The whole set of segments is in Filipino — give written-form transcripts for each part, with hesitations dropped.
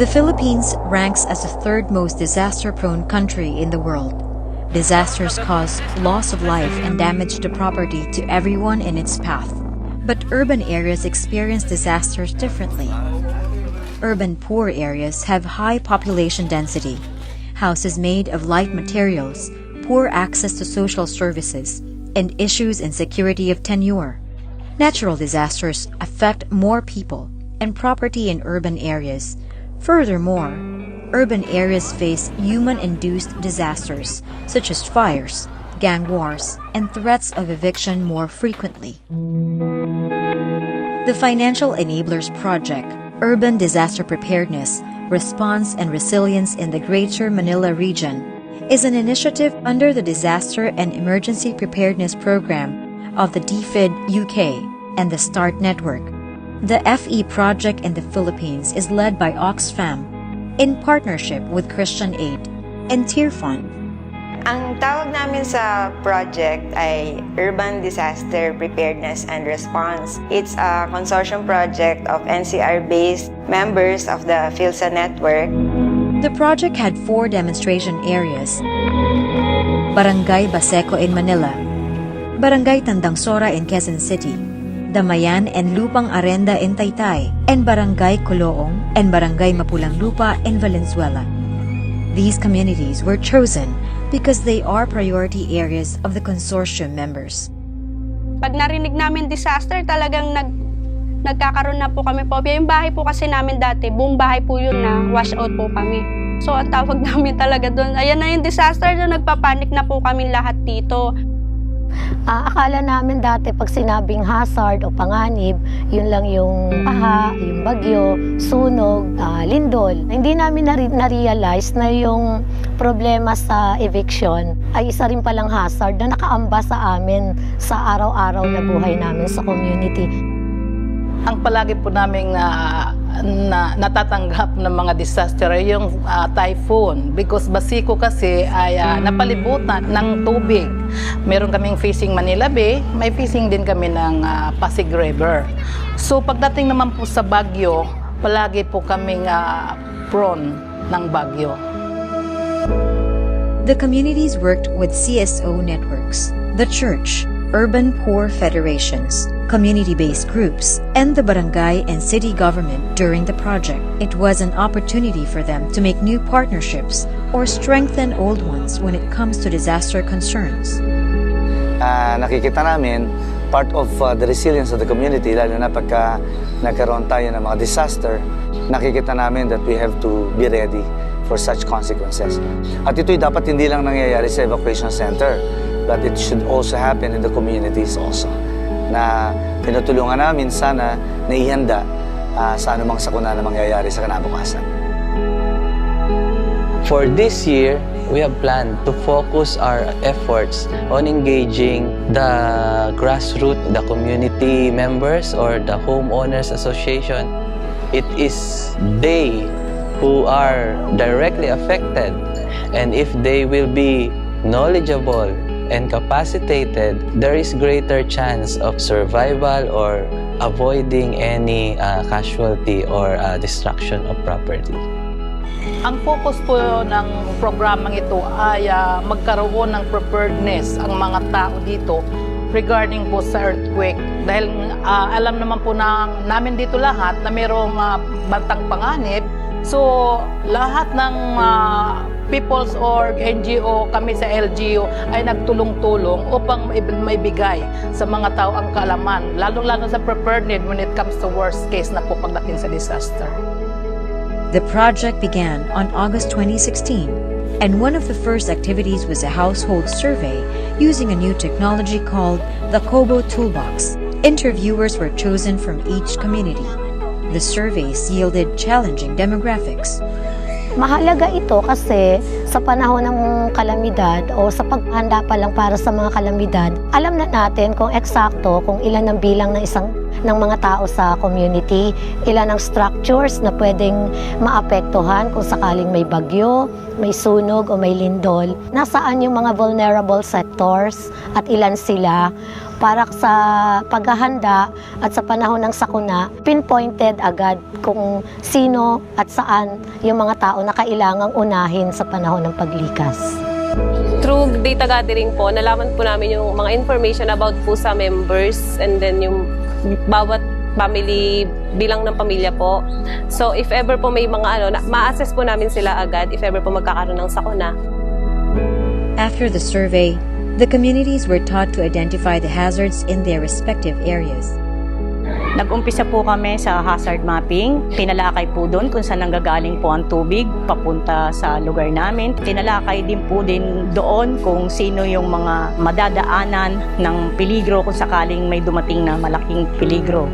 The Philippines ranks as the third most disaster-prone country in the world. Disasters cause loss of life and damage to property to everyone in its path. But urban areas experience disasters differently. Urban poor areas have high population density, houses made of light materials, poor access to social services, and issues in security of tenure. Natural disasters affect more people and property in urban areas. Furthermore, urban areas face human-induced disasters such as fires, gang wars, and threats of eviction more frequently. The Financial Enablers Project, Urban Disaster Preparedness, Response and Resilience in the Greater Manila Region, is an initiative under the Disaster and Emergency Preparedness Program of the DFID UK and the START Network. The FE project in the Philippines is led by Oxfam in partnership with Christian Aid and Tier Fund. Ang tawag namin sa project ay Urban Disaster Preparedness and Response. It's a consortium project of NCR-based members of the Philssa network. The project had 4 demonstration areas: Barangay Baseco in Manila, Barangay Tandangsora in Quezon City, Damayan and Lupang Arenda in Taytay, and Barangay Coloong and Barangay Mapulang Lupa in Valenzuela. These communities were chosen because they are priority areas of the consortium members. Pag narinig namin disaster, talagang nagkakaroon na po kami phobia. Yung bahay po kasi namin dati, buong bahay po yun na wash out po kami. So ang tawag namin talaga doon, ayan na yung disaster, so nagpapanik na po kami lahat dito. Akala namin dati pag sinabing hazard o panganib, yun lang yung baha, yung bagyo, sunog, lindol. Hindi namin na-realize na yung problema sa eviction ay isa rin palang hazard na nakaamba sa amin sa araw-araw na buhay namin sa community. Ang palagi po namin natatanggap ng mga disaster ay yung typhoon, because Basico kasi ay napalibutan ng tubig. Meron kaming facing Manila Bay, may facing din kami ng Pasig River. So pagdating naman po sa bagyo, palagi po kaming prone ng bagyo. The communities worked with CSO networks, the church, urban poor federations, community-based groups, and the barangay and city government during the project. It was an opportunity for them to make new partnerships or strengthen old ones when it comes to disaster concerns. Nakikita namin part of the resilience of the community, lalo na pagka nagkaroon tayo ng mga disaster, nakikita namin that we have to be ready for such consequences. At ito'y dapat hindi lang nangyayari sa evacuation center, but it should also happen in the communities also, na tinutulungan namin sana na ihanda sa anumang sakuna na mangyayari sa kinabukasan. For this year, we have planned to focus our efforts on engaging the grassroots, the community members or the homeowners association. It is they who are directly affected, and if they will be knowledgeable and capacitated, there is greater chance of survival or avoiding any casualty or destruction of property. Ang focus po ng programang ito ay magkaroon ng preparedness ang mga tao dito regarding po sa earthquake. Dahil alam naman po namin dito lahat na mayroong bantang panganib. So lahat ng peoples or NGO, kami sa LGU ay nagtulong-tulong upang maibigay sa mga tao ang kaalaman, lalong-lalo sa preparedness when it comes to worst case na po pagdating sa disaster. The project began on August 2016, and one of the first activities was a household survey using a new technology called the Kobo Toolbox. Interviewers were chosen from each community. The surveys yielded challenging demographics. Mahalaga ito kasi sa panahon ng kalamidad o sa paghahanda pa lang para sa mga kalamidad, alam na natin kung eksakto kung ilan ang bilang ng isang ng mga tao sa community, ilan ang structures na pwedeng maapektuhan kung sakaling may bagyo, may sunog o may lindol, nasaan yung mga vulnerable sectors at ilan sila, para sa paghahanda at sa panahon ng sakuna, pinpointed agad kung sino at saan yung mga tao na kailangang unahin sa panahon ng paglikas. Through data gathering po, nalaman po namin yung mga information about Philssa members and then yung bawat family, bilang ng pamilya po. So if ever po may mga ma-assess po namin sila agad if ever po magkakaroon ng sakuna. After the survey, the communities were taught to identify the hazards in their respective areas. Nag-umpisa po kami sa hazard mapping. Tinalakay po doon kung saan nanggagaling po ang tubig papunta sa lugar namin. Tinalakay din po doon kung sino yung mga madadaanan ng peligro kung sakaling may dumating na malaking peligro.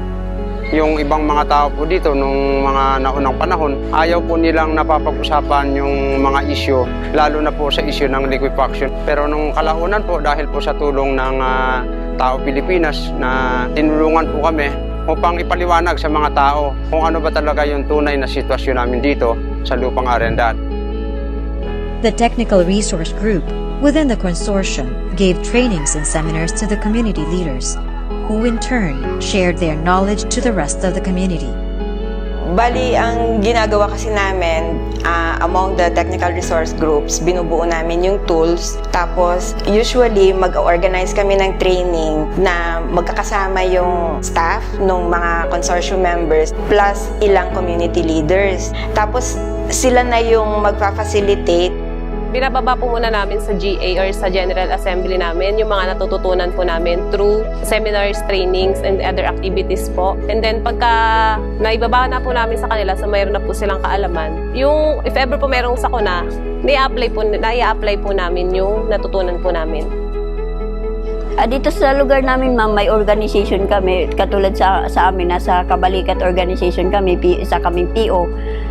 Yung ibang mga tao po dito nung mga naunang panahon, ayaw po nilang napapag-usapan yung mga issue, lalo na po sa issue ng liquefaction. Pero nung kalaunan po, dahil po sa tulong ng tao Pilipinas na tinulungan po kami upang ipaliwanag sa mga tao kung ano ba talaga yung tunay na sitwasyon namin dito sa Lupang Arendat. The Technical Resource Group within the consortium gave trainings and seminars to the community leaders, who in turn shared their knowledge to the rest of the community. Bali, ang ginagawa kasi namin among the technical resource groups, binubuo namin yung tools. Tapos, usually, mag-organize kami ng training na magkakasama yung staff ng mga consortium members plus ilang community leaders. Tapos, sila na yung magpa-facilitate. Binababa po muna namin sa GA or sa General Assembly namin yung mga natututunan po namin through seminars, trainings, and other activities po. And then pagka naibaba na po namin sa kanila, so mayroon na po silang kaalaman. Yung if ever po mayroong sakuna, nai-apply po namin yung natutunan po namin. Dito sa lugar namin, ma'am, may organization kami, katulad sa amin, nasa Kabalikat organization kami, isa kaming PO,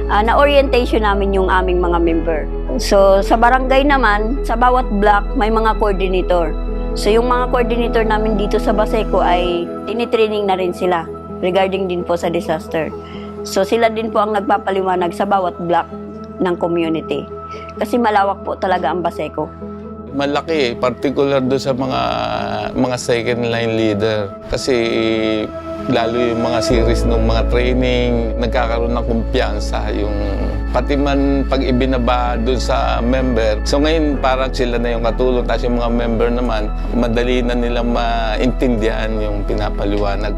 na orientation namin yung aming mga member. So, sa barangay naman, sa bawat block, may mga coordinator. So, yung mga coordinator namin dito sa Baseco ay tinitraining na rin sila regarding din po sa disaster. So, sila din po ang nagpapaliwanag sa bawat block ng community. Kasi malawak po talaga ang Baseco. Malaki, particular do sa mga second line leader. Kasi lalo yung mga series ng mga training, nagkakaroon ng kumpiyansa yung pati man pag ibinaba doon sa member. So ngayon parang sila na yung katulong, tapos yung mga member naman, madali na nilang maintindihan yung pinapaliwanag.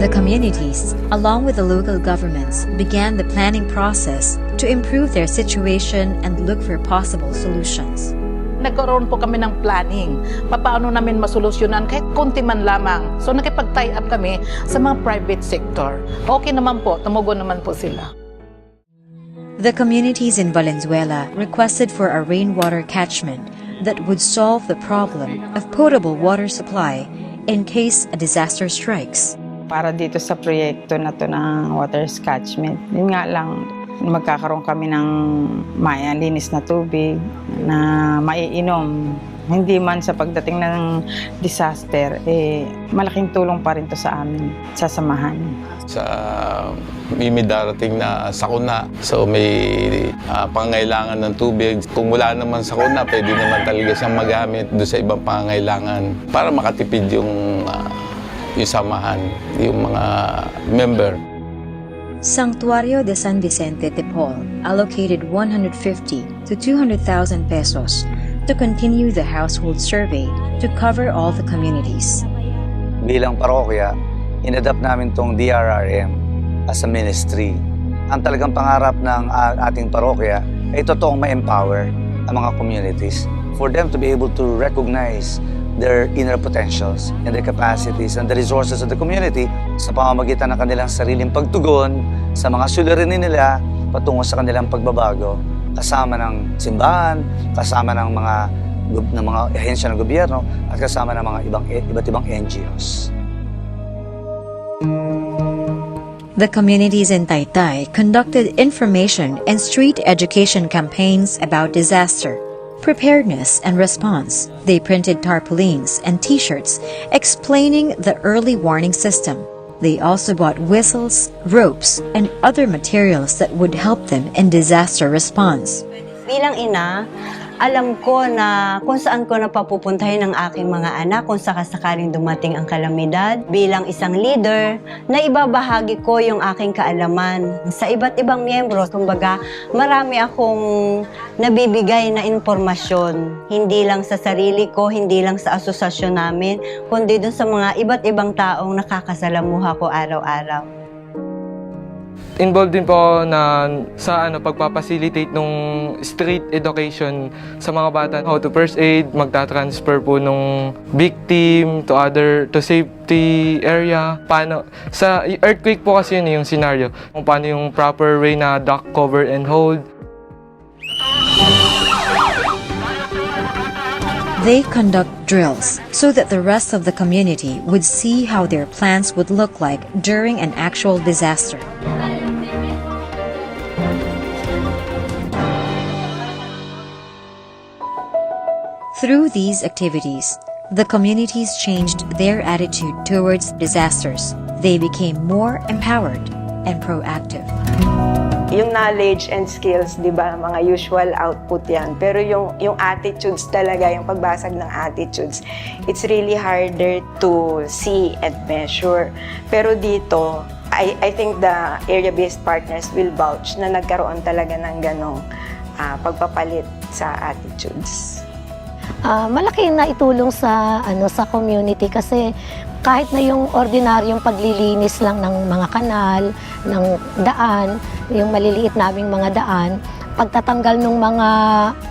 The communities, along with the local governments, began the planning process to improve their situation and look for possible solutions. Nagkaroon po kami ng planning. Paano namin masolusyonan kahit konti man lamang. So nakipag-tie up kami sa mga private sector. Okay naman po, tumugon naman po sila. The communities in Valenzuela requested for a rainwater catchment that would solve the problem of potable water supply in case a disaster strikes. Para dito sa proyekto na to ng water catchment, yun nga lang, magkakaroon kami ng linis na tubig na maiinom. Hindi man sa pagdating ng disaster, malaking tulong pa rin to sa amin, sa samahan. Sa may darating na sakuna, so may pangangailangan ng tubig. Kung wala naman sakuna, pwede naman talaga siyang magamit doon sa ibang pangangailangan para makatipid yung samahan, yung mga member. Santuario de San Vicente de Paul allocated 150 to 200,000 pesos to continue the household survey to cover all the communities. Bilang parokya, inadapt namin tong Drrm as a ministry. Ang talagang pangarap ng ating parokya ay totoong ma-empower ang mga communities for them to be able to recognize their inner potentials and their capacities and the resources of the community sa pamamagitan ng kanilang sariling pagtugon sa mga suliranin nila patungo sa kanilang pagbabago, kasama ng simbahan, kasama ng mga ahensya ng gobyerno at kasama ng mga iba't ibang NGOs. The communities in Taytay conducted information and street education campaigns about disaster, preparedness and response, they printed tarpaulins and t-shirts explaining the early warning system. They also bought whistles, ropes, and other materials that would help them in disaster response. Bilang ina, alam ko na kung saan ko napapupuntahin ang aking mga anak kung sakasakaling dumating ang kalamidad. Bilang isang leader, na ibabahagi ko yung aking kaalaman sa iba't ibang miyembro. Kumbaga, marami akong nabibigay na impormasyon. Hindi lang sa sarili ko, hindi lang sa asosasyon namin, kundi dun sa mga iba't ibang taong nakakasalamuha ko araw-araw. Involved din po ako sa pagpapacilitate ng street education sa mga bata. How to first aid, magta-transfer po nung victim to safety area. Paano, sa earthquake po kasi yun yung scenario. Kung paano yung proper way na duck, cover, and hold. They conduct drills so that the rest of the community would see how their plans would look like during an actual disaster. Through these activities, the communities changed their attitude towards disasters. They became more empowered and proactive. Yung knowledge and skills, di ba, mga usual output yan. Pero yung attitudes talaga, yung pagbasag ng attitudes, it's really harder to see and measure. Pero dito, I think the area-based partners will vouch na nagkaroon talaga ng ganong pagpapalit sa attitudes. Malaki na itulong sa community kasi kahit na yung ordinaryong paglilinis lang ng mga kanal, ng daan, yung maliliit naming mga daan, pagtatanggal ng mga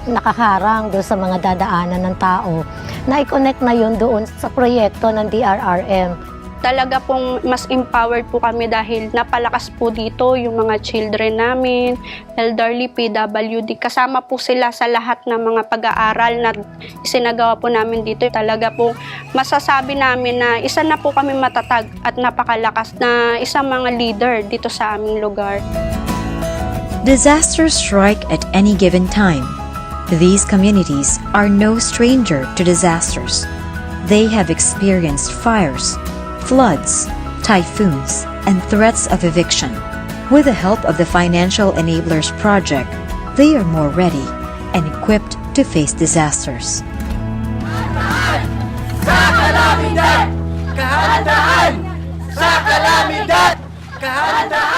nakaharang doon sa mga dadaanan ng tao, na-connect na yun doon sa proyekto ng DRRM. Talaga pong mas empowered po kami dahil napalakas po dito yung mga children namin, elderly, PWD. Kasama po sila sa lahat ng mga pag-aaral na isinagawa po namin dito. Talaga po masasabi namin na isa na po kami matatag at napakalakas na isang mga leader dito sa aming lugar. Disasters strike at any given time. These communities are no stranger to disasters. They have experienced fires, floods, typhoons, and threats of eviction. With the help of the Financial Enablers Project, they are more ready and equipped to face disasters. Sa kalamidad! Kahandaan! Sa kalamidad! Kahandaan!